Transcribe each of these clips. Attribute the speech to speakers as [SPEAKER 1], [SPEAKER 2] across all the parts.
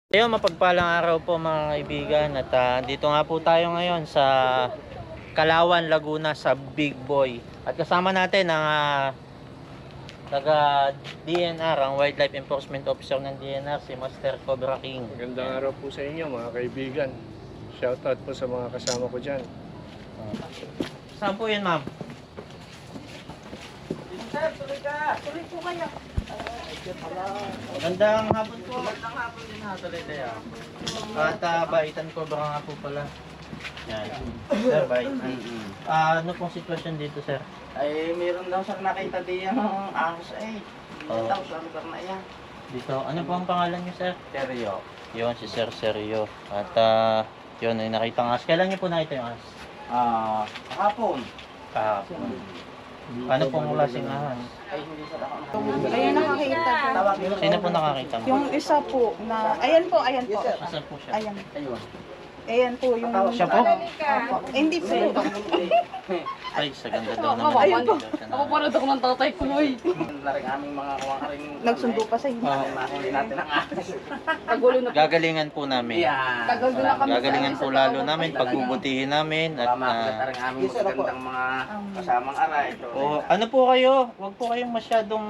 [SPEAKER 1] Ayun, mapagpalang araw po mga kaibigan at dito nga po tayo ngayon sa Kalawan, Laguna sa Big Boy. At kasama natin ang taga DNR, ang Wildlife Enforcement Officer ng DNR, si Master Cobra King.
[SPEAKER 2] Magandang araw po sa inyo mga kaibigan. Shoutout po sa mga kasama ko dyan.
[SPEAKER 1] Saan po yun, ma'am?
[SPEAKER 3] Sir, tuloy ka. Tuloy po kayo.
[SPEAKER 1] Magandang hapon po. Magandang hapon din ha, tuloy tayo. At Baitan Cobra nga po pala. Yan. Sir, Baitan. Ano pong sitwasyon dito, sir?
[SPEAKER 3] Ay, meron daw sir nakita din yung ahos ay.
[SPEAKER 1] Oo.
[SPEAKER 3] Daw sa lugar na yan.
[SPEAKER 1] Dito, ano po ang pangalan niyo, sir?
[SPEAKER 3] Seryo.
[SPEAKER 1] Yun, si Sir Seryo. At yun, ay nakita ng as. Kailan niyo po nakita yung as?
[SPEAKER 3] Kahapon.
[SPEAKER 1] Kahapon. Ano pong klaseng ahas?
[SPEAKER 3] Ay, hindi sir ako.
[SPEAKER 4] Ayan nakakita po.
[SPEAKER 3] Tawagin
[SPEAKER 1] Sino po nakakita mo?
[SPEAKER 4] Yung isa po na, ayan po.
[SPEAKER 1] Asan po siya?
[SPEAKER 4] Ayan.
[SPEAKER 3] Ayun.
[SPEAKER 4] Ayan po yung...
[SPEAKER 1] Siya po?
[SPEAKER 4] Eh, hindi po.
[SPEAKER 1] Ay, sa ganda daw naman.
[SPEAKER 4] Ayun po.
[SPEAKER 5] Ako parang ako ng tatay ko, boy.
[SPEAKER 3] Na rin aming mga kuwang rin.
[SPEAKER 4] Nagsundo pa sa inyo.
[SPEAKER 3] Mahuli natin ang ahos.
[SPEAKER 5] Kagulo na.
[SPEAKER 1] Gagalingan po namin.
[SPEAKER 3] Yan.
[SPEAKER 5] Tagal na kami.
[SPEAKER 1] Gagalingan po lalo namin, pagbubutihin namin. At
[SPEAKER 3] Mamakit rin aming magandang mga kasamang aray.
[SPEAKER 1] ano po kayo? Huwag po kayong masyadong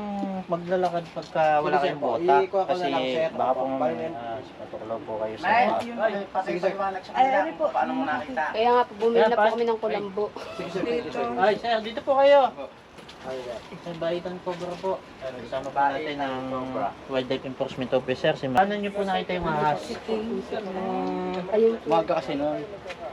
[SPEAKER 1] maglalakad pagka wala kayong bota. Kasi baka po matuklaw po kayo sa mga.
[SPEAKER 3] Sige sir, liwanag sa
[SPEAKER 4] Ay,
[SPEAKER 3] kanila
[SPEAKER 4] ano po?
[SPEAKER 3] kung paano mo nakita.
[SPEAKER 5] Kaya nga po, bumili na po kami ng kulambo.
[SPEAKER 1] Ay, sir, dito po kayo. Sa Baitan Cobra po. Kasama po natin ang Wildlife Enforcement Officer. Paano niyo po nakita yung ahas?
[SPEAKER 5] Ayun po.
[SPEAKER 6] Umaga kasi noon,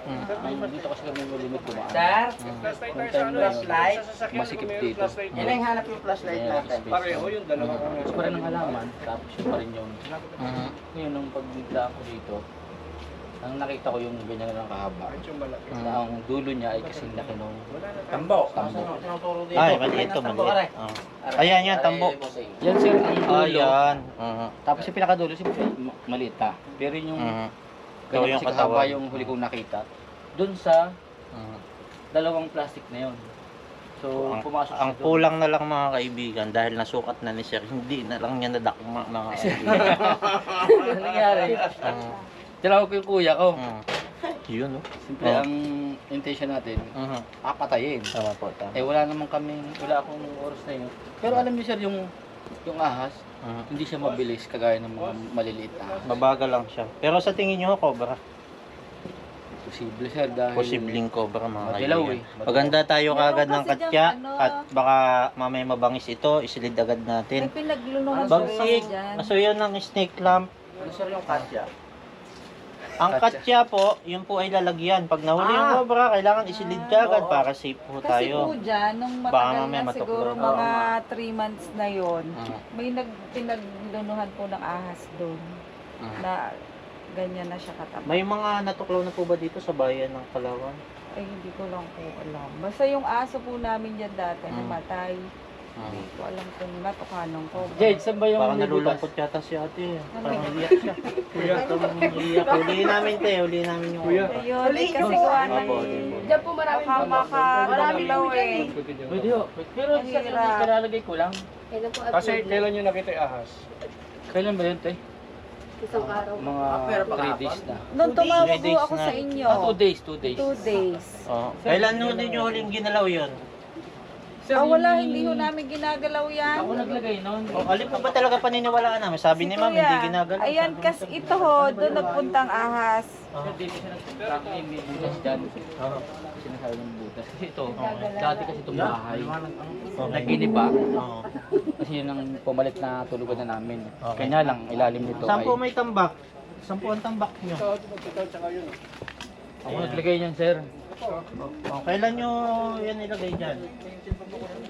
[SPEAKER 1] Hmm.
[SPEAKER 6] dito kasi kami malimit kumaan.
[SPEAKER 3] Sir,
[SPEAKER 6] Yung time na yun,
[SPEAKER 3] flashlight.
[SPEAKER 6] masikip dito.
[SPEAKER 3] Yan ang hanap yung flashlight natin.
[SPEAKER 2] Pareho yung dalawa.
[SPEAKER 6] Gusto pa rin ng halaman, tapos yun pa rin yung...
[SPEAKER 1] Mhm.
[SPEAKER 6] Ngayon, nung pagdaan ko dito, ang nakita ko yung ganyan lang kahaba.
[SPEAKER 2] Yung malaki.
[SPEAKER 6] Na ang dulo niya ay kasing laki nung
[SPEAKER 3] Tambo.
[SPEAKER 6] tambo.
[SPEAKER 1] Ay, maliit to, maliit. Oh. Ayan yan, tambo.
[SPEAKER 6] Yan sir, ang dulo.
[SPEAKER 1] Ayan. Mhm.
[SPEAKER 6] Tapos yung pinakadulo, siyempre maliit pa. Pero yung
[SPEAKER 1] Mhm. Ito
[SPEAKER 6] ganyan
[SPEAKER 1] yung
[SPEAKER 6] kasi kahaba
[SPEAKER 1] katawan.
[SPEAKER 6] yung huli kong nakita, dun sa
[SPEAKER 1] Mhm.
[SPEAKER 6] dalawang plastic na yun. So, pumasok
[SPEAKER 1] Ang
[SPEAKER 6] siya dun.
[SPEAKER 1] kulang na lang mga kaibigan dahil nasukat na ni Sir, hindi na lang niya nadakma mga kaibigan.
[SPEAKER 6] Ano nangyari? Tinawag ko yung kuya ko.
[SPEAKER 1] Yun, no?
[SPEAKER 6] Siyempre, ang intention natin,
[SPEAKER 1] Mhm.
[SPEAKER 6] papatayin.
[SPEAKER 1] Tama po, tama.
[SPEAKER 6] Wala naman kaming, wala akong oras na yun. Pero alam niyo sir, yung ahas,
[SPEAKER 1] Mhm.
[SPEAKER 6] hindi siya mabilis kagaya ng mga maliliit na ahas.
[SPEAKER 1] Mabagal lang siya. Pero sa tingin niyo, cobra?
[SPEAKER 6] Posible sir, dahil...
[SPEAKER 1] Posibleng cobra mga
[SPEAKER 6] Madilaw
[SPEAKER 1] kaibigan. Maganda tayo kagad ng katya at baka mamaya mabangis ito, isilid agad natin.
[SPEAKER 4] Pinaglunuhan
[SPEAKER 1] Bagsik, so yun ang snake clamp.
[SPEAKER 3] Ano sir yung katya?
[SPEAKER 1] Ang katya po, yun po ay lalagyan. Pag nahuli yung cobra, kailangan isilid ka agad para safe po
[SPEAKER 7] Kasi
[SPEAKER 1] tayo.
[SPEAKER 7] po dyan, nung
[SPEAKER 1] Baka
[SPEAKER 7] matagal
[SPEAKER 1] mamaya
[SPEAKER 7] na siguro
[SPEAKER 1] matuklaw.
[SPEAKER 7] mga 3 months na yon,
[SPEAKER 1] Mhm.
[SPEAKER 7] may pinaglunuhan po ng ahas doon
[SPEAKER 1] Mhm.
[SPEAKER 7] na ganyan na siya kataba.
[SPEAKER 1] May mga natuklaw na po ba dito sa bayan ng Kalawan?
[SPEAKER 7] Ay, hindi ko lang po alam. Basta yung aso po namin dyan dati, namatay. Hindi ko alam kung natukanan ko.
[SPEAKER 6] Jade, saan ba yung
[SPEAKER 1] Parang
[SPEAKER 6] nilutas?
[SPEAKER 1] nalulungkot yata si ate. Parang iiyak siya. Iiyak. Huliin namin te, huliin namin yung
[SPEAKER 2] Kuya.
[SPEAKER 1] cobra.
[SPEAKER 7] Ayun, eh, kasi gawa ng
[SPEAKER 1] Opo, opo.
[SPEAKER 5] Diyan po maraming
[SPEAKER 7] maraming law eh.
[SPEAKER 6] Pwede ho. Pero sa
[SPEAKER 7] Mahirap.
[SPEAKER 6] kalalagay ko lang.
[SPEAKER 5] Kailan po
[SPEAKER 2] Kasi
[SPEAKER 5] upload?
[SPEAKER 2] kailan nyo nakita yung ahas?
[SPEAKER 6] Kailan ba yun, te?
[SPEAKER 5] Isang araw.
[SPEAKER 6] Mga
[SPEAKER 3] pero baka
[SPEAKER 6] 3 days na.
[SPEAKER 7] Nung tumawag
[SPEAKER 1] 3
[SPEAKER 7] po
[SPEAKER 1] days
[SPEAKER 7] ako
[SPEAKER 1] na.
[SPEAKER 7] sa inyo,
[SPEAKER 6] 2 days, 2 days.
[SPEAKER 7] 2 days.
[SPEAKER 1] Oh. Kailan nyo din yung huling ginalaw yun?
[SPEAKER 7] Wala, hindi ho namin ginagalaw yan.
[SPEAKER 6] Ako naglagay noon.
[SPEAKER 1] Oh, alin po ba talaga paniniwalaan namin? Sabi ni ma'am,
[SPEAKER 7] Kuya,
[SPEAKER 1] hindi ginagalaw.
[SPEAKER 7] Ayan, kasi ito ho, doon nagpuntang ahas.
[SPEAKER 6] Sir, dito siya nag-track na yung may butas dyan.
[SPEAKER 1] Oo.
[SPEAKER 6] Sinasabi ng butas. Kasi ito, dati kasi itong bahay.
[SPEAKER 1] Okay.
[SPEAKER 6] Naginiba.
[SPEAKER 1] Oo.
[SPEAKER 6] Kasi yun ang pumalit na tulugan na namin.
[SPEAKER 1] Okay.
[SPEAKER 6] Kanya lang, ilalim nito
[SPEAKER 1] Saan
[SPEAKER 6] ay...
[SPEAKER 1] po may tambak? Saan po ang tambak nyo?
[SPEAKER 6] Ako naglagay niyan, sir.
[SPEAKER 1] Oh, kailan nyo yan ilagay dyan?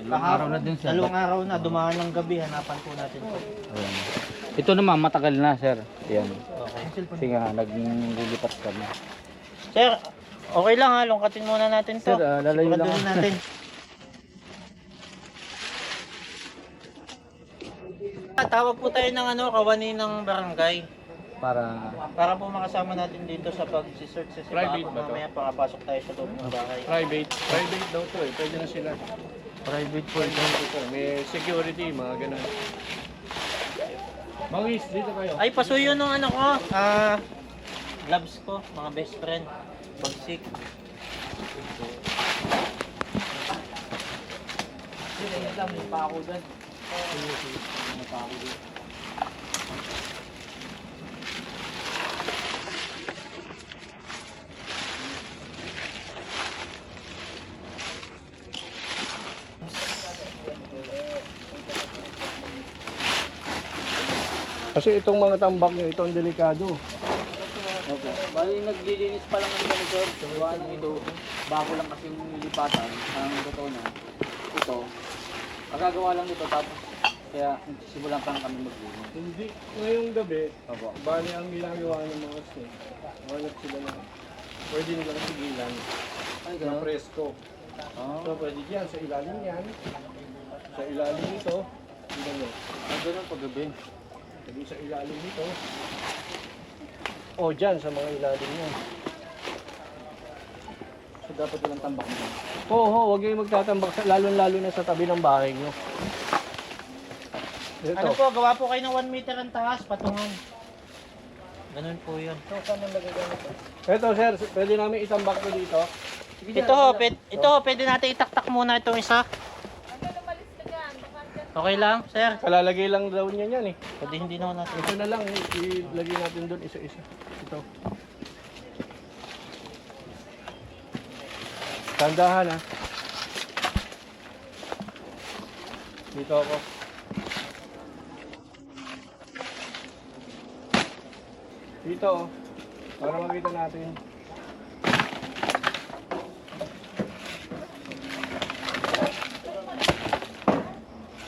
[SPEAKER 6] Ilang araw na din, sir.
[SPEAKER 1] Dalawang araw na, dumaan ng gabi, hanapan po natin po.
[SPEAKER 6] Ayan. Ito naman, matagal na, sir. Ayan.
[SPEAKER 1] Okay.
[SPEAKER 6] Kasi nga, naglilipat kami.
[SPEAKER 1] Sir, okay lang ha, lungkatin muna natin to.
[SPEAKER 6] Sir, lalayo lang
[SPEAKER 1] Siguraduhin
[SPEAKER 6] ako.
[SPEAKER 1] natin. Tawag po tayo ng kawani ng barangay
[SPEAKER 6] Para
[SPEAKER 1] po makasama natin dito sa pag-search sa
[SPEAKER 2] Private
[SPEAKER 1] baka
[SPEAKER 2] ba to?
[SPEAKER 1] mamaya pakapasok tayo sa loob ng bahay.
[SPEAKER 2] Private daw to eh. Pwede na sila.
[SPEAKER 1] Private po
[SPEAKER 2] Pwede na ito. May security, mga ganun. Mangis, dito kayo.
[SPEAKER 1] Ay, pasuyo nung ano ko. Gloves ko, mga best friend. Bagsik.
[SPEAKER 2] Kasi itong mga tambak nyo, ito ang delikado.
[SPEAKER 6] Opo. Bali, naglilinis pa lang ng ganito. Gawa ng ito. Bago lang kasi yung nilipatan. Ang totoo na. Ito. Magagawa lang nito tapos kaya simulan pa lang kami maglinis.
[SPEAKER 2] Hindi, ngayong gabi,
[SPEAKER 6] Opo.
[SPEAKER 2] bali ang ginagawa ng mga snake, wanap sila na pwede nilang sigilan
[SPEAKER 6] Ay,
[SPEAKER 2] na
[SPEAKER 6] gano'n?
[SPEAKER 2] presko.
[SPEAKER 6] Oo.
[SPEAKER 2] So pwede dyan, sa ilalim yan, sa ilalim nito, tignan nyo,
[SPEAKER 6] Ay, gano'n paggabi.
[SPEAKER 2] pwede sa ilalim nito, o dyan sa mga ilalim nyo.
[SPEAKER 6] So, dapat walang tambak nito.
[SPEAKER 2] Oo, huwag kayong magtatambak, lalo-lalo na sa tabi ng bahay nyo. Ito,
[SPEAKER 1] Ano po, gawa po kayo ng 1 meter ang taas, patungan. Ganun po yun.
[SPEAKER 2] ito sir, pwede namin itambak ko dito.
[SPEAKER 1] Ito, pwede natin itaktak muna itong isa. Okay lang, sir?
[SPEAKER 2] Kalalagay lang daw niya yan eh.
[SPEAKER 1] Pwede hindi naman natin.
[SPEAKER 2] Ito na lang, ilagay natin doon isa-isa. Ito. Tandahan ha. Dito ako. Dito oh. Para makita natin.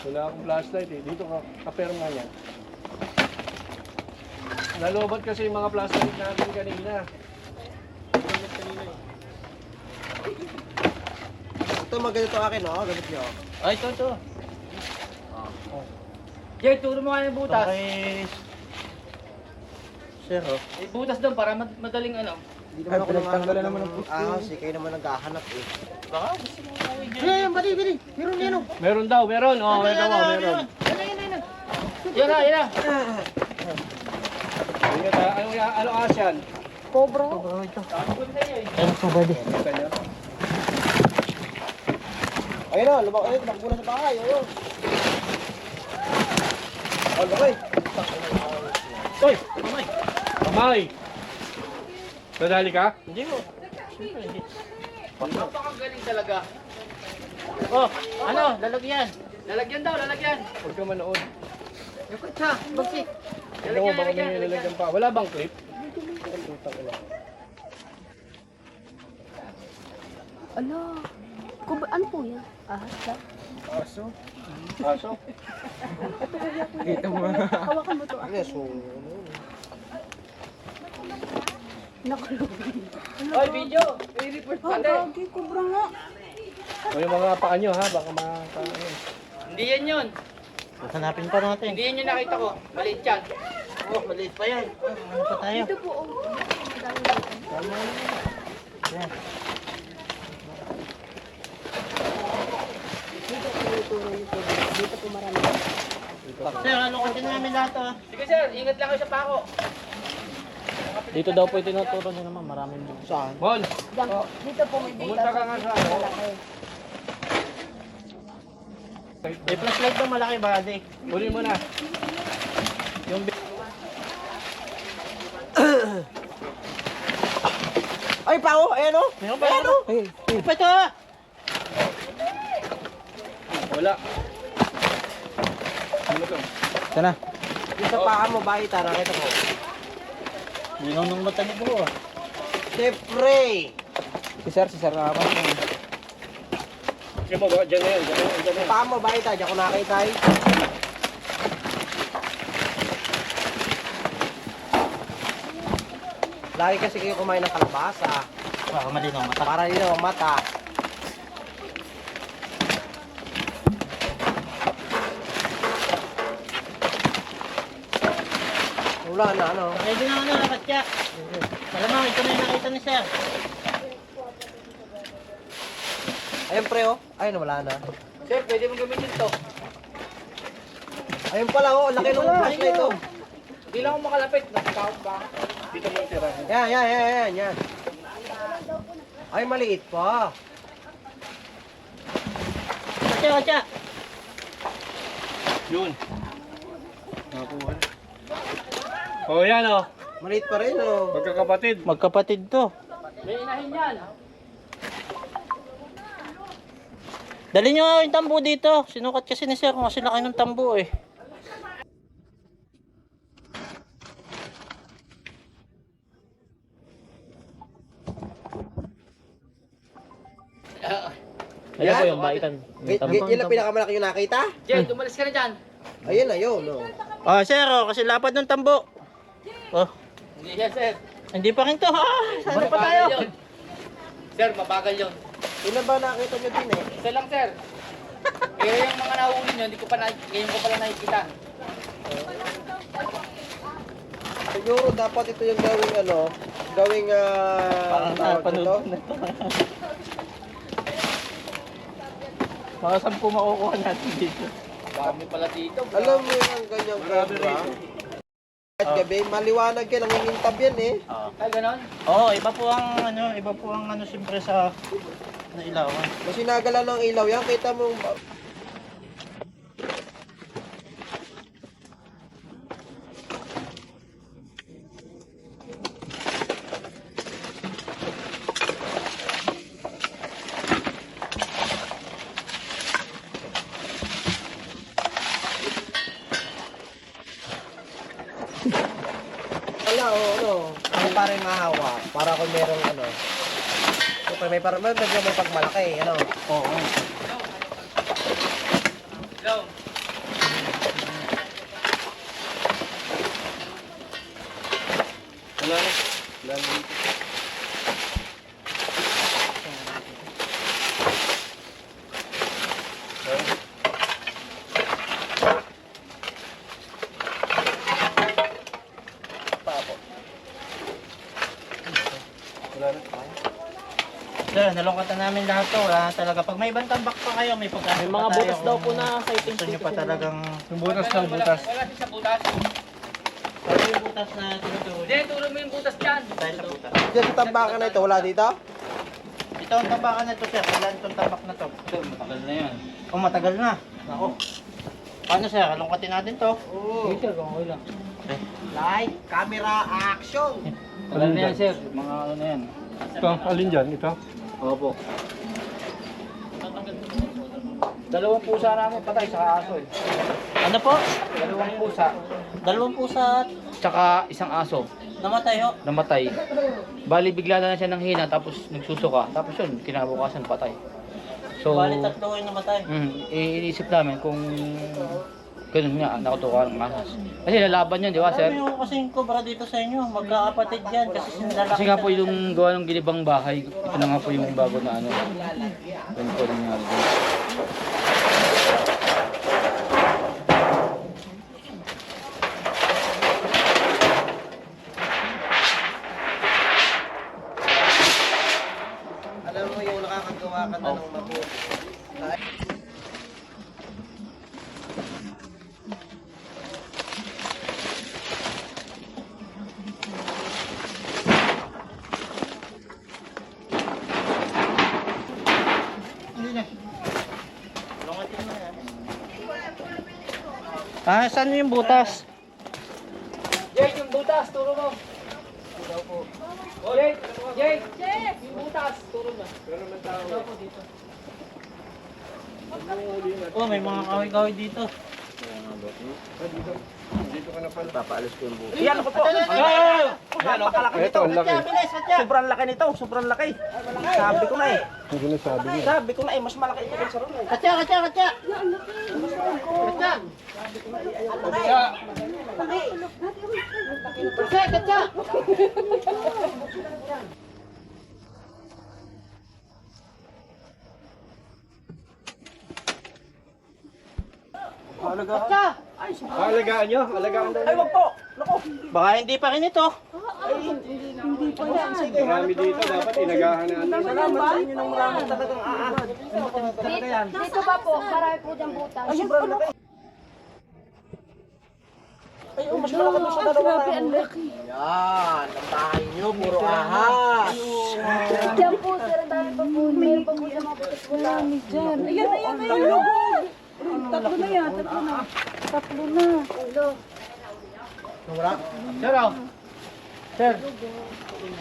[SPEAKER 2] Wala akong flashlight eh. Dito ka, kaperma yan. Nalobat kasi yung mga flashlight natin kanina.
[SPEAKER 3] Ito maganda akin, oh. Gamit nyo.
[SPEAKER 1] Ay, ito.
[SPEAKER 6] Jay, turo mo nga yung butas.
[SPEAKER 1] Okay. Sir, oh.
[SPEAKER 6] May butas doon para madaling ano.
[SPEAKER 3] Hindi naman ako nanghahanap ng ahas. Kayo naman naghahanap eh.
[SPEAKER 1] Baka gusto mo kawin dyan.
[SPEAKER 3] Ayun, bali. Meron yan, oh.
[SPEAKER 2] Meron daw, meron. Oh, meron daw, meron.
[SPEAKER 6] Yan na, yan na.
[SPEAKER 2] Ingat ha. Ano ahas yan?
[SPEAKER 4] Cobra.
[SPEAKER 1] Ano po ba di?
[SPEAKER 2] Kita niyo?
[SPEAKER 3] Ayun, oh. Lumaki na. Tumakbo na sa bahay. Ayun. Oh, lumaki.
[SPEAKER 2] Uy! Kamay! Nadali ka?
[SPEAKER 1] Hindi mo. Siyempre, hindi.
[SPEAKER 6] Napakagaling talaga.
[SPEAKER 1] Oh, ano? Lalagyan.
[SPEAKER 6] Lalagyan daw, lalagyan.
[SPEAKER 2] Huwag ka manood.
[SPEAKER 6] Yung kutsa, bagsik.
[SPEAKER 2] Tignan mo, baka may nilalagyan pa. Wala bang clip?
[SPEAKER 5] Ala. Ano po yan? Ahas ba?
[SPEAKER 2] Aso? Aso?
[SPEAKER 5] Hawakan mo to.
[SPEAKER 3] Yes, so...
[SPEAKER 6] Oy, video. I-report
[SPEAKER 4] Oh, gagi, cobra nga.
[SPEAKER 2] O yung mga paa nyo ha, baka ano.
[SPEAKER 6] Hindi yan yun.
[SPEAKER 1] Hanapin pa natin.
[SPEAKER 6] Hindi yan yung nakita ko. Maliit yan.
[SPEAKER 1] Oh, maliit pa yan. Ano pa tayo?
[SPEAKER 5] Ito po.
[SPEAKER 1] Yan.
[SPEAKER 5] Dito po marami.
[SPEAKER 1] Sir, ano kasi namin lahat oh?
[SPEAKER 6] Sige sir, ingat lang kayo sa pako.
[SPEAKER 1] Dito daw po itinuturo nyo naman, maraming
[SPEAKER 3] Saan?
[SPEAKER 2] Mon!
[SPEAKER 4] Diyan, dito po may butas.
[SPEAKER 2] Pumunta ka nga sa ano.
[SPEAKER 1] May flashlight daw malaki ba, Ade?
[SPEAKER 2] Kunin mo na.
[SPEAKER 1] Yung
[SPEAKER 3] Ay, pao! Ayan, oh!
[SPEAKER 1] meron ba? Ayan, oh! Pa ito!
[SPEAKER 2] Wala. Ano to?
[SPEAKER 1] Sana.
[SPEAKER 3] Yung sa paa mo, bahay, nakita ko.
[SPEAKER 1] Linaw ng mata ni Bro ah.
[SPEAKER 3] Siyempre!
[SPEAKER 1] Si Sir Ramas.
[SPEAKER 2] Sige mo, dyan na yan, dyan na yan, dyan na yan.
[SPEAKER 3] Paa mo, bahay, diyan ko nakita eh. Lagi kasi kayo kumain ng kalabasa.
[SPEAKER 1] Baka malinaw mata.
[SPEAKER 3] Para yun ang mata. Wala na, ano?
[SPEAKER 1] Pwede na ano, nakatya. Malamang, ito na yung nakita ni Sir.
[SPEAKER 3] Ayun pre, oh. Ayun, wala na.
[SPEAKER 6] Sir, pwede mo gamitin to.
[SPEAKER 3] Ayun pala, oh. Laki ng flashlight, oh.
[SPEAKER 6] Hindi lang ako makalapit. Nakakawag ba?
[SPEAKER 2] Dito mo tira.
[SPEAKER 3] Yan. Ay, maliit pa.
[SPEAKER 1] Katya.
[SPEAKER 2] Yun. Nakakuha na. Oh, yan oh.
[SPEAKER 3] Maliit pa rin, oh.
[SPEAKER 2] Magkakapatid.
[SPEAKER 1] Magkapatid to.
[SPEAKER 6] May inahin yan.
[SPEAKER 1] Dali nyo nga yung tambo dito. Sinukat kasi ni sir kung kasi laki ng tambo eh. Ayun po yung baitan.
[SPEAKER 3] Yan ang pinakamalaki yung nakita?
[SPEAKER 6] Jay, umalis ka na dyan.
[SPEAKER 3] Ayun na yun, oh.
[SPEAKER 1] Oh, sir, oh, kasi lapad ng tambo. Oh,
[SPEAKER 6] Hindi yan, sir.
[SPEAKER 1] hindi pa rin to. Sana pa tayo.
[SPEAKER 6] Yun. Sir, mabagal yun.
[SPEAKER 3] Ilan ba nakita nyo din, eh?
[SPEAKER 6] Isa lang, sir. Pero yung mga nahuli nyo, hindi ko pa ngayon ko pala nakikita.
[SPEAKER 3] Siguro dapat ito yung gawing, tawag dito?
[SPEAKER 1] Mga 10 makukuha natin dito.
[SPEAKER 6] Dami pala dito.
[SPEAKER 3] Alam mo yung ganyang cobra? At gabi, maliwanag yan, nangingintab yan, eh.
[SPEAKER 6] Ay, ganon?
[SPEAKER 1] Oo, iba po ang ano siyempre sa ilawan.
[SPEAKER 3] Kasi nagala ng ilaw yan, kita mo. Wala, ano para mahawa, para kung merong Siyempre, may medyo may pagmalaki,
[SPEAKER 1] Oo.
[SPEAKER 6] Go.
[SPEAKER 2] Wala na. Wala na. Wala na.
[SPEAKER 1] Sir, nalungkatan namin lahat to. Wala na talaga. Pag may ibang tambak pa kayo, may pagkakas
[SPEAKER 6] May mga
[SPEAKER 1] pa tayo
[SPEAKER 6] butas daw
[SPEAKER 1] kung
[SPEAKER 6] po na sighting
[SPEAKER 1] gusto nyo
[SPEAKER 6] dito
[SPEAKER 1] pa
[SPEAKER 6] sa
[SPEAKER 1] talagang...
[SPEAKER 2] Yung butas daw, butas.
[SPEAKER 6] Wala siya sa butas.
[SPEAKER 1] Ano yung butas na tinutuloy?
[SPEAKER 6] Hindi, tulog mo yung butas dyan.
[SPEAKER 1] Dahil sa butas.
[SPEAKER 3] Diyan sa tambakan na ito, wala dito?
[SPEAKER 1] Ito ang tambakan na to, sir. Kailan itong tambak na to?
[SPEAKER 6] Ito, matagal na yan.
[SPEAKER 1] Oh, matagal na. Ako. Paano, sir? Alungkatin natin to.
[SPEAKER 3] Oo.
[SPEAKER 6] Sir, okay lang.
[SPEAKER 3] Light, camera, action!
[SPEAKER 6] Tagal na yan, sir. Mga ano na yan.
[SPEAKER 2] Ito, alin dyan? Ito?
[SPEAKER 6] Opo. Dalawang pusa namin patay sa aso eh.
[SPEAKER 1] Ano po?
[SPEAKER 6] Dalawang pusa.
[SPEAKER 1] 2 pusa at
[SPEAKER 6] Tsaka isang aso.
[SPEAKER 1] namatay ho.
[SPEAKER 6] Namatay. Bali bigla na lang siya ng hina tapos nagsusuka. Tapos yun, kinabukasan patay. So,
[SPEAKER 1] Bali 3 yung namatay.
[SPEAKER 6] iniisip namin kung ganun nga, nakutuka ng ahas. Kasi lalaban yun, di ba, sir?
[SPEAKER 1] Sabi yung kasing cobra dito sa inyo, magkakapatid yan kasi sinlalaki.
[SPEAKER 6] Kasi nga po yung gawa ng ginibang bahay, ito na nga po yung bago na ano. Ganun po nangyari doon.
[SPEAKER 3] Alam mo yung nakakagawa ka na ng mabuti.
[SPEAKER 1] Saan yung butas?
[SPEAKER 6] Jake, yung butas, turo mo. Jake, Jake, yung butas, turo mo.
[SPEAKER 1] Oh, may mga kahoy-kahoy dito.
[SPEAKER 2] Dito ka na pala.
[SPEAKER 3] Papaalis ko yung buti.
[SPEAKER 6] Yan ako po.
[SPEAKER 3] Ano, kalaki
[SPEAKER 2] Ito, ang laki.
[SPEAKER 3] Sobrang laki nito, sobrang laki. Sabi ko na eh.
[SPEAKER 2] Ang sinasabi niya.
[SPEAKER 3] Sabi ko na eh, mas malaki ito kaysa ron eh.
[SPEAKER 1] Katya! Katya!
[SPEAKER 2] Alagaan nyo? Alagaan daw.
[SPEAKER 3] Ay, wag po! Naku!
[SPEAKER 1] Baka hindi pa rin ito.
[SPEAKER 2] Marami dito, dapat inagahan natin.
[SPEAKER 3] Salamat sa inyo ng maraming talagang talaga yan.
[SPEAKER 5] Dito ba po? Marami po diyang butas.
[SPEAKER 3] Ay, sobrang laki. Ay, mas malaki doon sa dalawa
[SPEAKER 5] Grabe, ang
[SPEAKER 3] na.
[SPEAKER 5] laki.
[SPEAKER 3] Yan, ang bahay nyo, puro ahas.
[SPEAKER 5] Diyan po, sir, dahil pa po. Meron pa po sa mga butas-butas.
[SPEAKER 7] Diyan. Ayan, ayan, ayan. Tatlo na yan, tatlo na. Tatlo na.
[SPEAKER 3] Wala?
[SPEAKER 1] Sir, oh. Sir.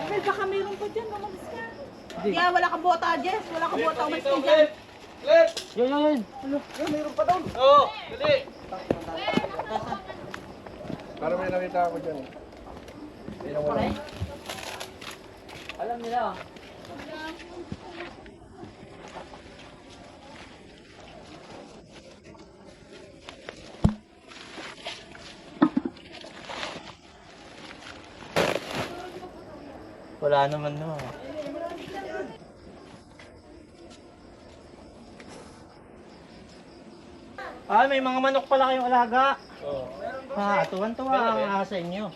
[SPEAKER 7] Ay, baka meron pa dyan. Umalis ka.
[SPEAKER 4] Kaya wala ka bota, Jess. Wala ka bota. Umalis ka dyan.
[SPEAKER 1] Yun.
[SPEAKER 3] Yan, mayroon pa doon.
[SPEAKER 2] Oo, dali. Para may nakita ako dyan. Hindi na wala.
[SPEAKER 6] Alam nila.
[SPEAKER 1] Wala naman no. Ah, may mga manok pala kayong alaga.
[SPEAKER 2] Oo.
[SPEAKER 1] Ah, tuwan-tuwa ang ahas sa inyo.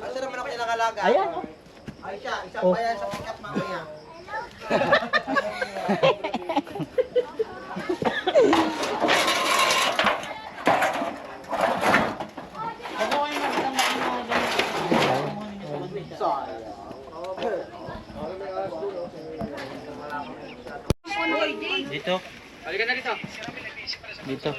[SPEAKER 3] Ano naman ako niya nakalaga?
[SPEAKER 1] Ayan, oh.
[SPEAKER 3] Ay siya, isang
[SPEAKER 1] Oh.
[SPEAKER 3] bayan sa pick-up mamaya.
[SPEAKER 1] Dito.
[SPEAKER 6] Halika na dito.
[SPEAKER 1] Dito.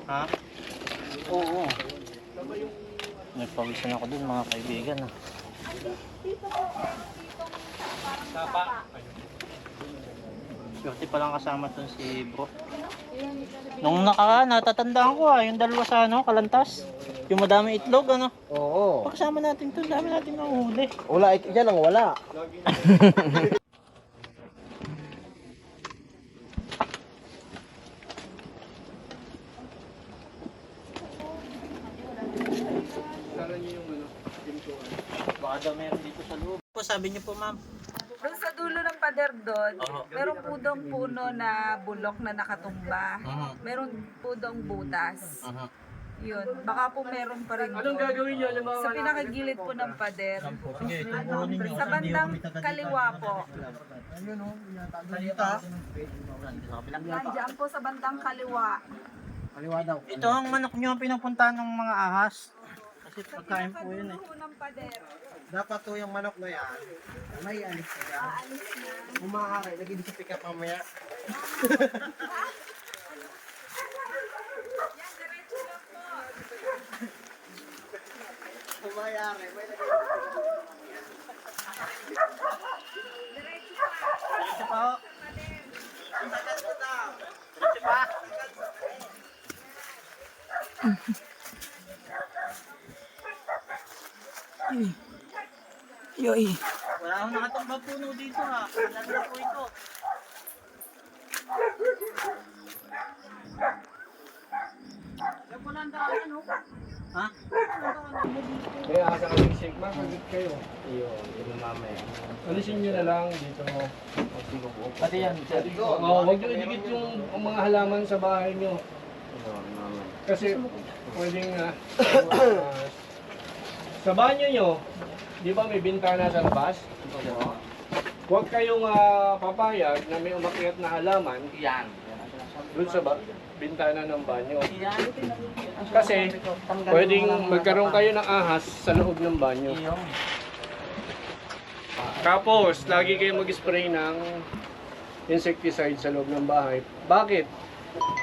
[SPEAKER 1] Ha? Oo. Nagpawisan ako dun mga kaibigan. Ah. Swerte palang kasama dun si bro. Nung nakaraan, natatandaan ko yung dalawa sa kalantas. Yung madami itlog,
[SPEAKER 3] Oo.
[SPEAKER 1] Pagkasama natin to, dami natin nanghuli.
[SPEAKER 3] Wala, yan ang wala.
[SPEAKER 1] Baka daw meron dito sa loob. Po, sabi niyo po ma'am.
[SPEAKER 7] Doon sa dulo ng pader doon,
[SPEAKER 1] Oo.
[SPEAKER 7] meron po doon puno na bulok na nakatumba.
[SPEAKER 1] Mhm.
[SPEAKER 7] Meron po doon butas.
[SPEAKER 1] Aha.
[SPEAKER 7] Yun, baka po meron pa rin doon.
[SPEAKER 2] Gagawin niyo, alam mo.
[SPEAKER 7] Sa pinakagilid po ng pader.
[SPEAKER 1] Sige, ito po ninyo.
[SPEAKER 7] Sa bandang kaliwa po. Nandiyan po sa bandang kaliwa.
[SPEAKER 3] Kaliwa daw.
[SPEAKER 1] Ito ang manok nyo ang pinupuntahan ng mga ahas. Kasi pagkain po yun eh.
[SPEAKER 7] Po ng pader.
[SPEAKER 3] Dapat to yung manok na yan. May alis na yan. Umahari, naging sa pick-up mamaya. Umayari, may naging
[SPEAKER 1] Diretso pa ho. Diretso pa. Wala akong nakatumbang puno dito ha. Nalala po ito. Ha?
[SPEAKER 2] May asa kaming shake. Makagit kayo. Iyo, mamaya. Alisin nyo na lang dito.
[SPEAKER 1] Pati yan.
[SPEAKER 2] Oo, huwag nyo idikit yung mga halaman sa bahay nyo. Kasi pwedeng sa banyo nyo, di ba may bintana sa labas? Huwag kayong papayag na may umakyat na halaman doon sa bintana ng banyo. Kasi pwedeng magkaroon kayo ng ahas sa loob ng banyo. Tapos, lagi kayo mag-spray ng insecticide sa loob ng bahay. Bakit?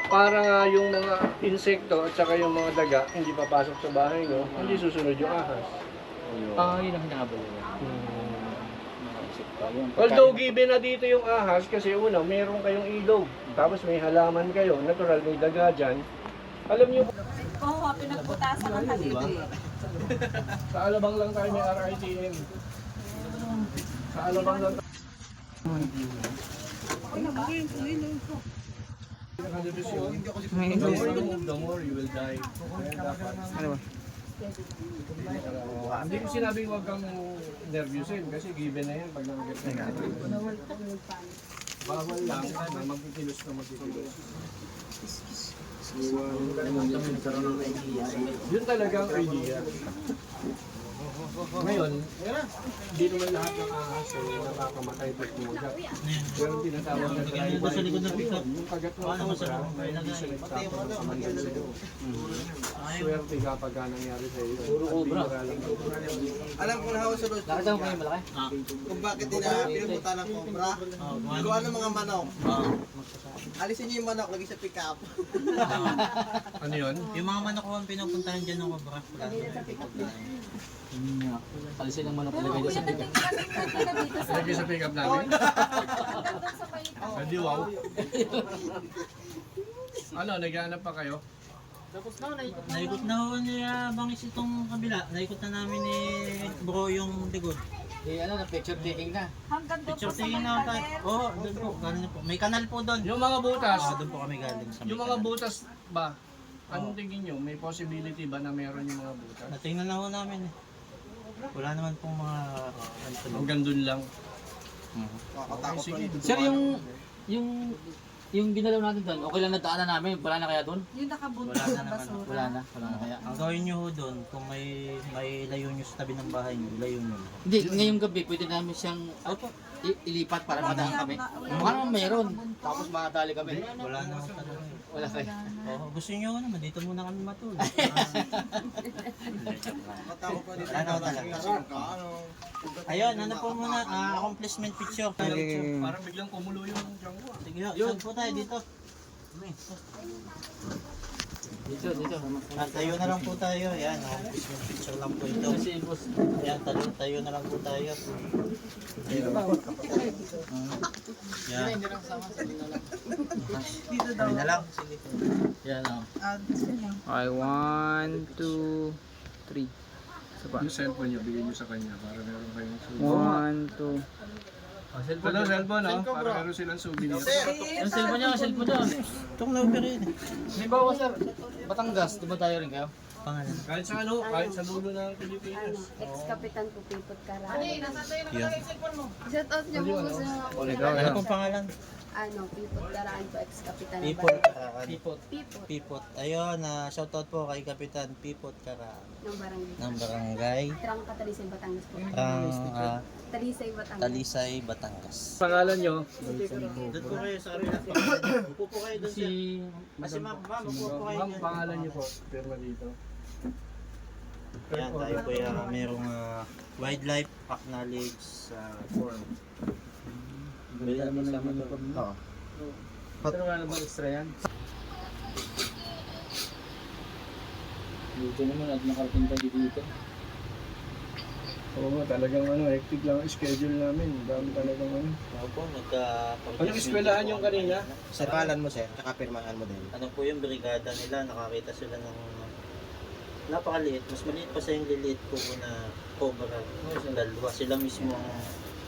[SPEAKER 2] Para nga yung mga insekto at saka yung mga daga hindi papasok sa bahay nyo, hindi susunod yung ahas.
[SPEAKER 6] Yun ang hinahabol nila.
[SPEAKER 2] Although given na dito yung ahas, kasi una, meron kayong ilog. Tapos may halaman kayo, natural may daga dyan. Alam nyo,
[SPEAKER 7] Oo, pinagbutasan ng haligi.
[SPEAKER 2] sa Alabang lang tayo may RITM. Sa Alabang lang tayo. The more you will die. Hindi ko sinabing huwag kang nervyusin kasi given na yan pag nakagat na yan. Bawal lang na magkikilos na magkikilos. Yun talaga ang idea. Ngayon, hindi naman lahat ng ahas nakakamatay pag kumagat. Pero tinatawag na driver, yung kagat mo sa sobra, hindi siya nagtapon sa mandan sa iyo. Swerte kapag nangyari sa iyo.
[SPEAKER 6] Puro cobra.
[SPEAKER 3] Alam ko na ako sunod.
[SPEAKER 6] Nakita mo ba yung malaki?
[SPEAKER 3] Kung bakit nila pinupunta ng cobra. Gawa ng mga manok. Alisin niyo yung manok, lagi sa pick-up.
[SPEAKER 2] Ano yun?
[SPEAKER 1] Yung mga manok ko ang pinupuntahan dyan ng kobra.
[SPEAKER 6] Alisin ang manok ilagay doon sa tiga.
[SPEAKER 2] Lagi sa pick-up namin. Hindi, wow. Ano, naghahanap pa kayo?
[SPEAKER 1] Naikot na ho niya bangis itong kabila. Naikot na namin ni bro yung ligod.
[SPEAKER 6] Ano na, picture taking na.
[SPEAKER 4] Hanggang doon po
[SPEAKER 1] Picture
[SPEAKER 4] sa
[SPEAKER 1] taking na tayo. Oo, doon po. Galing po. May kanal po doon.
[SPEAKER 2] Yung mga butas,
[SPEAKER 1] Doon po kami galing sa may
[SPEAKER 2] yung mga
[SPEAKER 1] kanal.
[SPEAKER 2] butas ba, anong tingin nyo? May possibility ba na meron yung mga butas?
[SPEAKER 1] Natingnan na ho namin eh. Wala naman pong mga
[SPEAKER 2] Hanggang dun lang.
[SPEAKER 3] Makatakot
[SPEAKER 2] Okay, sige.
[SPEAKER 6] Sir, yung ginalaw natin doon, okay lang nadaanan namin, wala na kaya doon?
[SPEAKER 4] Yung nakabuntot
[SPEAKER 1] Wala na
[SPEAKER 4] sa
[SPEAKER 1] naman.
[SPEAKER 4] basura.
[SPEAKER 6] Wala na kaya.
[SPEAKER 1] Ang gawin nyo ho doon, kung may layo nyo sa tabi ng bahay nyo, layo nyo.
[SPEAKER 6] Hindi, ngayong gabi pwede namin siyang ilipat para madaan kami. Mukha naman meron, tapos makadali kami.
[SPEAKER 1] Wala na ho talaga.
[SPEAKER 6] Wala kaya.
[SPEAKER 1] Oo, gusto nyo naman, dito muna kami matulog.
[SPEAKER 3] Matakot pa dito.
[SPEAKER 1] Ano talaga? Ayun, ano po muna, accomplishment picture.
[SPEAKER 2] Parang biglang kumulo yung tiyan ko.
[SPEAKER 1] Sige ho, saan po tayo dito?
[SPEAKER 6] Dito.
[SPEAKER 1] Tayo na lang po tayo. Yan, accomplishment picture lang po ito.
[SPEAKER 6] Kasi boss,
[SPEAKER 1] Yan, tayo na lang po tayo. Yan.
[SPEAKER 6] hindi lang sama sa dito lang.
[SPEAKER 1] Tayo na lang. Sige.
[SPEAKER 6] Yan o.
[SPEAKER 8] Okay, 1, 2, 3.
[SPEAKER 2] Yung cellphone nyo, bigyan nyo sa kanya para meron kayong souvenir.
[SPEAKER 8] 1, 2.
[SPEAKER 2] Ito cellphone, no? Para meron silang souvenir.
[SPEAKER 6] Yung cellphone niya.
[SPEAKER 1] Itong number yun eh.
[SPEAKER 6] May bawa sir, Batangas, di ba tayo rin kayo?
[SPEAKER 1] Pangalan.
[SPEAKER 2] Kahit sa ano, kahit sa dulo ng Pilipinas.
[SPEAKER 5] Ex-kapitan po Pipot Karami.
[SPEAKER 1] Yun.
[SPEAKER 5] Shout out niyo po sa
[SPEAKER 1] Ano pong pangalan?
[SPEAKER 5] Pipot Karaan po, ex-kapitan.
[SPEAKER 1] Pipot Karaan.
[SPEAKER 5] Pipot.
[SPEAKER 1] Pipot. Ayun, shoutout po kay Kapitan Pipot Karaan
[SPEAKER 5] Ng barangay.
[SPEAKER 1] ng barangay
[SPEAKER 5] Trangka, Talisay, Batangas po.
[SPEAKER 1] Talisay,
[SPEAKER 5] Batangas.
[SPEAKER 1] Talisay, Batangas.
[SPEAKER 2] Pangalan nyo?
[SPEAKER 1] Doon po kayo sa kabila. Upo po kayo doon sir. Kasi ma'am, upo po kayo
[SPEAKER 2] Ma'am,
[SPEAKER 1] dyan.
[SPEAKER 2] pangalan nyo po. Pirma dito.
[SPEAKER 1] Yan, tayo po yung merong wildlife acknowledge form. Bila naman naman ito. Oo.
[SPEAKER 6] Pero wala naman extra yan. Dito naman at nakarating pa dito.
[SPEAKER 2] Oo nga, talagang ano, hectic lang ang schedule namin. Dami talagang ano.
[SPEAKER 1] Opo,
[SPEAKER 2] Anong eskwelahan yung kanina?
[SPEAKER 3] Sir, pangalan mo sir, tsaka pirmahan mo din.
[SPEAKER 1] Ano po yung brigada nila, nakakita sila ng napakaliit. Mas maliit pa sa yung liliit po na cobra. Dalawa sila mismo ang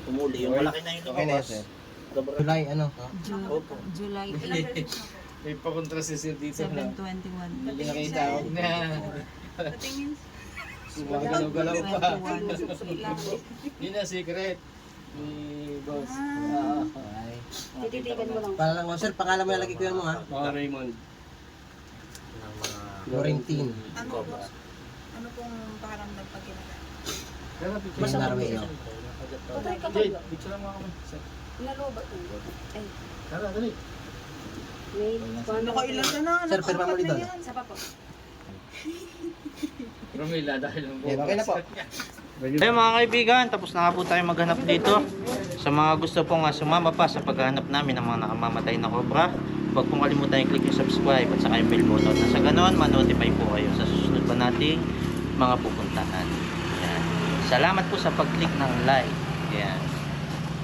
[SPEAKER 1] umuli. Yung malaki na yung
[SPEAKER 3] Okay na yun,
[SPEAKER 1] lumawas.
[SPEAKER 3] sir. July, ano?
[SPEAKER 1] Opo.
[SPEAKER 4] July 8,
[SPEAKER 6] May pakontra si sir dito na.
[SPEAKER 4] 7:21.
[SPEAKER 6] Hindi nakita ako.
[SPEAKER 4] Patingin.
[SPEAKER 6] Gumagalaw-galaw pa.
[SPEAKER 4] 21.
[SPEAKER 6] Hindi na secret. Ni boss. Ay.
[SPEAKER 5] Tititigan mo lang.
[SPEAKER 3] Para lang mo, sir, pangalan mo nalagay ko yan mo ha.
[SPEAKER 2] Mga Raymond.
[SPEAKER 1] Ng mga
[SPEAKER 3] Florentine.
[SPEAKER 1] cobra.
[SPEAKER 4] Ano pong pakaramdam pag kinagat?
[SPEAKER 3] Basta mo
[SPEAKER 5] Patay ka ba?
[SPEAKER 6] Jade, picture lang mo ako. Sir.
[SPEAKER 5] Naloba to. Ay,
[SPEAKER 6] Tara, dali.
[SPEAKER 5] wait.
[SPEAKER 4] Nakailan na na.
[SPEAKER 3] Sir, pirma mo dito.
[SPEAKER 5] Sa pa po.
[SPEAKER 6] Romila dahil ang
[SPEAKER 3] Yeah, okay na po.
[SPEAKER 1] Ayun mga kaibigan, tapos na nga po tayo maghanap dito. Sa mga gusto pong sumama pa sa paghahanap namin ng mga nakamamatay na cobra, huwag pong kalimutan i-click yung subscribe at saka yung bell button. Na sa ganon, ma-notify po kayo sa susunod pa nating mga pupuntahan. Yan. Salamat po sa pag-click ng like. Yan.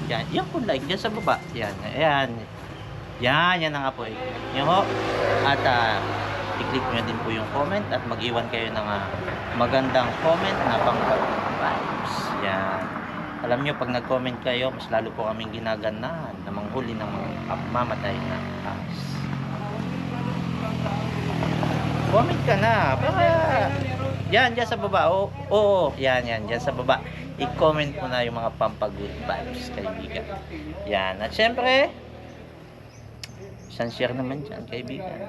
[SPEAKER 1] Yan. Yan po like. Yan sa baba. Yan. Ayan. Yan. Yan na nga po. I-click nyo ho. At i-click nyo din po yung comment at mag-iwan kayo ng magandang comment na pang-vibes. Yan. Alam nyo, pag nag-comment kayo, mas lalo po kaming ginaganahan na manghuli ng mga mamatay na ahas. Comment ka na. Para... Yan, dyan sa baba. Oo, yan, dyan sa baba. I-comment mo na yung mga pampag-good vibes, kaibigan. Yan. At syempre, isang share naman dyan, kaibigan.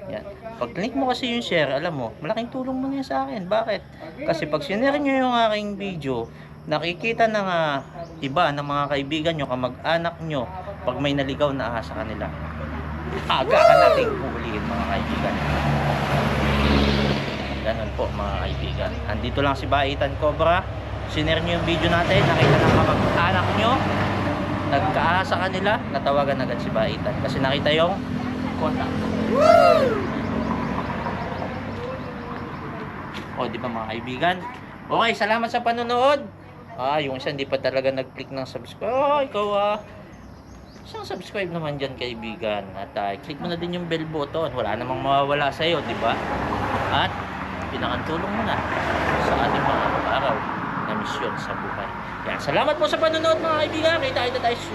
[SPEAKER 1] Yan. Pag click mo kasi yung share, alam mo, malaking tulong mo yan sa akin. Bakit? Kasi pag sinare nyo yung aking video, nakikita ng iba ng mga kaibigan nyo, kamag-anak nyo, pag may naligaw na ahas sa kanila, aga ka nating huhulihin mga kaibigan. Ganun po mga kaibigan. Andito lang si Baitan Cobra. Sinare nyo yung video natin, nakita ng kamag-anak nyo, nagkaahas sa kanila, natawagan agad si Baitan. Kasi nakita yung contact. O, di ba mga kaibigan? Okay, salamat sa panonood. Yung isa hindi pa talaga nag-click ng subscribe. Ikaw isang subscribe naman dyan kaibigan. At click mo na din yung bell button. Wala namang mawawala sa iyo, di ba? At pinakantulong mo na sa ating mga araw na misyon sa buhay. Yan, salamat po sa panonood mga kaibigan. Kita tayo sa